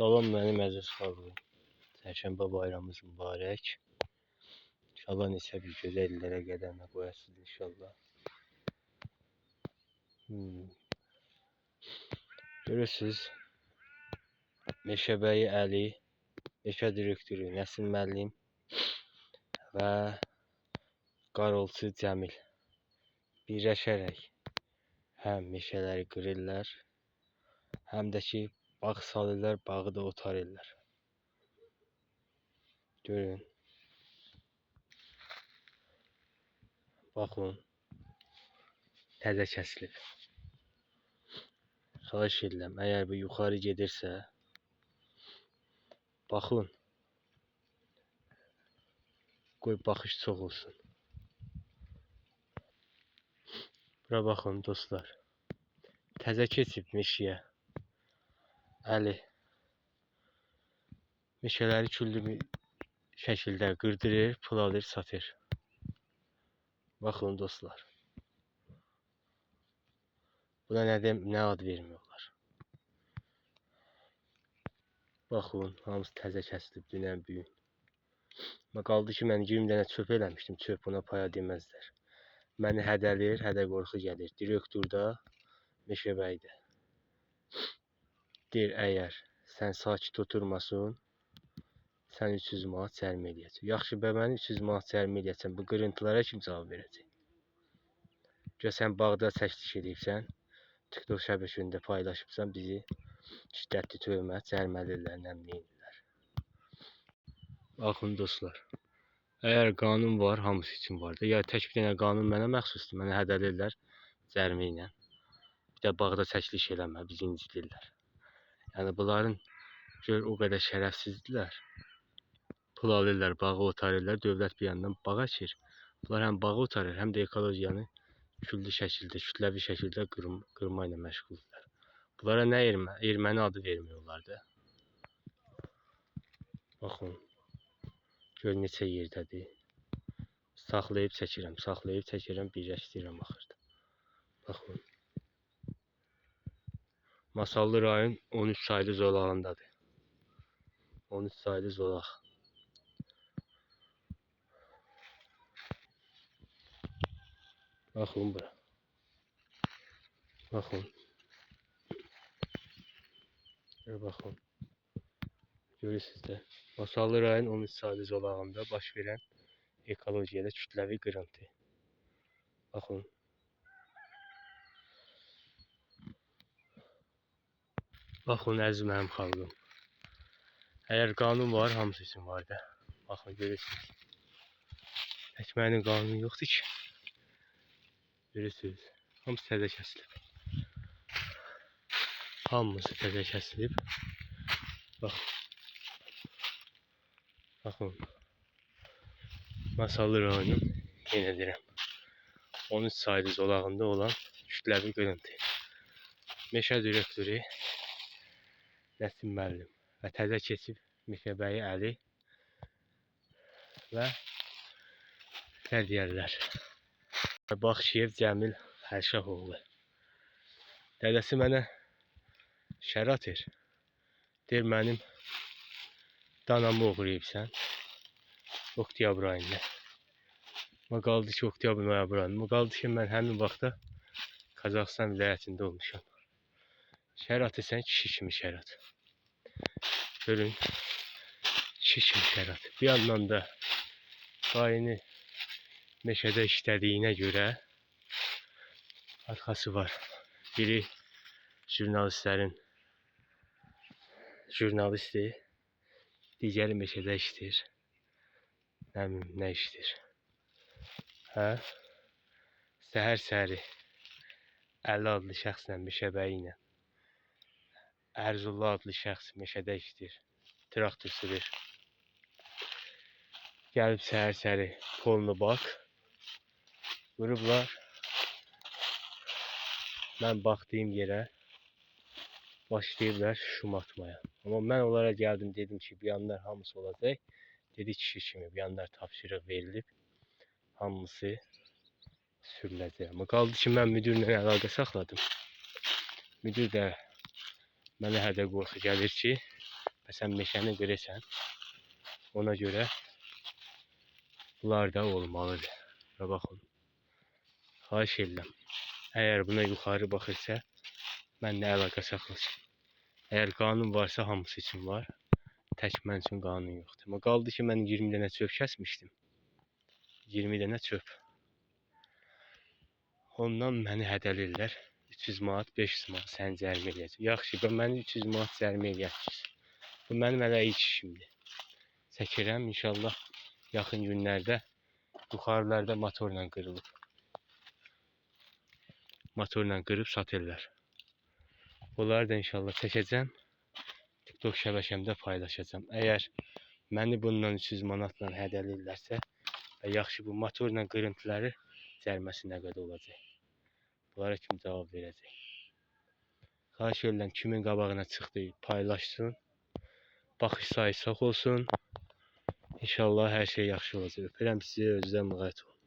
Salam mənim əziz xalqım. Çərşənbə bayramımız mübarək. İnşallah neçə bir gözəl illərə qədəmə qoyasınız inşallah. Görürsünüz, Meşəbəyi Əli, Meşə direktoru Nəsim müəllim və Qarolçu Cəmil birləşərək həm meşələri qırırlar, həm də ki bağ salırlar, bağı da otarırlar. Görün. Baxın. Təzə kəsilib. Xahiş edirəm, əgər bu yuxarı gedirsə, baxın. Qoy baxış çox olsun. Bura baxın dostlar. Təzə keçib meşəyə. Əli. Meşələri küllü bir şəkildə qırdırır, pul alır, satır. Baxın dostlar. Buna nə ad vermiyorlar. Baxın, hamısı təzə kəsilib, dünən büyün. Qaldı ki, mən 20 dənə çöp eləmişdim, çöp buna paya deməzlər. Məni hədəlir, hədə qorxu gəlir. Direktor da, Meşəbəyi də. Deyir, əgər sən sakit oturmasın, sən 300 manat cərimə eləyəcək. Yaxşı, mən 300 manat cərimə eləyəcəm, bu qırıntılara kim cavab verəcək? Gör, sən bağda çəkiliş edibsən, TikTok şəbəkəsində paylaşıbsan, bizi şiddətli tövmə cəriməlirlər, nəmləyirlər. Baxın dostlar, əgər qanun var, hamısı üçün var da. Ya tək bir dənə qanun mənə məxsusdur, mənə hədəlirlər cərimə ilə. Bir də bağda çəkiliş eləmə, bizi incidirlər. Yəni bunların gör o qədər şərəfsizdirlər. Pul alırlar, bağı otarırlar, dövlət bir yandan bağa çir. Bunlar həm bağı otarır, həm də ekologiyanı kütləvi şəkildə qırma ilə məşğuldurlar. Bunlara nə erməni adı vermiyorlar da. Baxın, gör neçə yerdədir. Saxlayıb çəkirəm, birləşdirirəm axırda. Baxın. Masallı rayon 13 saylı zolağındadır. 13 saylı zolaq. Baxın bura. Baxın. Baxın. Görürsünüz də. Masallı rayon 13 saylı zolağında baş verən ekologiyada kütləvi qırıntı. Baxın. Baxın əziz mənim xalqım. Əgər qanun var, hamısı üçün var da. Baxın, görürsünüz. Tək mənim qanunum yoxdur ki. Görürsünüz. Hamısı təzə kəsilib. Hamısı təzə kəsilib. Baxın. Baxın. Masallı rayonun, yenə deyirəm, 13 saylı zolağında olan kütləvi qırıntı. Meşə direktoru Nəsim müəllim və təzə keçib Meşəbəyi Əli və nə deyərlər, Baxşiyev Cəmil Hərşahoğlu. Dədəsi mənə şər atır. Deyir, mənim danamı oğurlayıbsan oktyabr ayında. Qaldı ki, oktyabr ayında. Qaldı ki, mən həmin vaxtda Qazaxıstan vilayətində olmuşam. Şər atırsan, kişi kimi şər at. Görün, kişi kimi şər at. Bir yandan da qayını meşədə işlədiyinə görə arxası var. Biri jurnalistlərin jurnalisti, digəri meşədə işləyir. Nə işləyir? Hə? Səhər səhəri 50 adlı şəxslə, Meşəbəyi ilə Ərzullah adlı şəxs meşədə işləyir. Traktor sürür. Gəlib səhər səhəri polnu bak vurublar. Mən baxdığım yerə başlayıblar şum atmaya. Amma mən onlara gəldim, dedim ki, bir yanlar hamısı olacaq. Dedi kişi kimi, bir yanlar tapşırıq verilib. Hamısı sürüləcək. Amma qaldı ki, mən müdürlə əlaqə saxladım. Müdür də mənə hədə qorxu gəlir ki, Sən meşəni qırırsan. Ona görə bunlar da olmalıdır. Və baxın. Xahiş edirəm. Əgər buna yuxarı baxırsa, mənlə əlaqə saxlasın. Əgər qanun varsa hamısı üçün var. Tək mən üçün qanun yoxdur. Amma qaldı ki, mən 20 dənə çöp kəsmişdim. 20 dənə çöp. Ondan məni hədəlirlər. 300 manat, 500 manat səni cərimə eləyəcək. Yaxşı, ben məni 300 manat cərimə eləyəcək. Bu mənim hələ ilk işimdir. Çəkirəm, inşallah yaxın günlərdə yuxarılarda motorla qırılıb. Motorla qırıb satırlar. Bunları da inşallah çəkəcəm. TikTok şəbəkəmdə paylaşacağım. Əgər məni bundan 300 manatla hədəlirlərsə və yaxşı bu motorla qırıntıları cəriməsi nə qədər olacaq? Bunlara kim cavab verəcək? Xahiş edirəm kimin qabağına çıxdı paylaşsın. Baxış sayı çox olsun. İnşallah hər şey yaxşı olacaq. Öpürəm sizi, özünüzə müğayət olun.